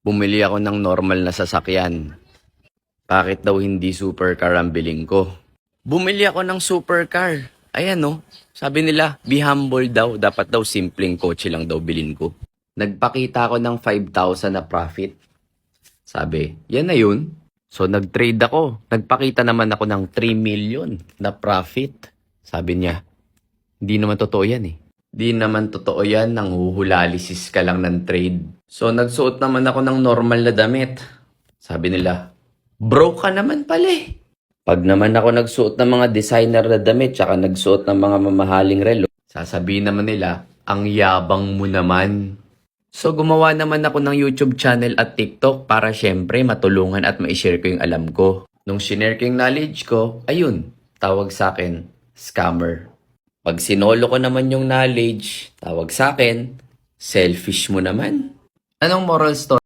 Bumili ako ng normal na sasakyan. Bakit daw hindi supercar ang bilhin ko? Bumili ako ng supercar. Ayan no, sabi nila, be humble daw. Dapat daw simpleng kotse lang daw bilhin ko. Nagpakita ako ng 5,000 na profit. Sabi, yan na yun. So nag-trade ako. Nagpakita naman ako ng 3 million na profit. Sabi niya, hindi naman totoo yan eh. Di naman totoo yan, nanghuhulalisis ka lang ng trade. So nagsuot naman ako ng normal na damit. Sabi nila, broke ka naman pala eh. Pag naman ako nagsuot ng mga designer na damit tsaka nagsuot ng mga mamahaling relo, sasabihin naman nila, ang yabang mo naman. So gumawa naman ako ng YouTube channel at TikTok para syempre matulungan at ma-share ko yung alam ko. Nung shinare ko yung knowledge ko, ayun, tawag sa akin, scammer. Pag sinolo ko naman yung knowledge, tawag sa akin, selfish mo naman. Anong moral story?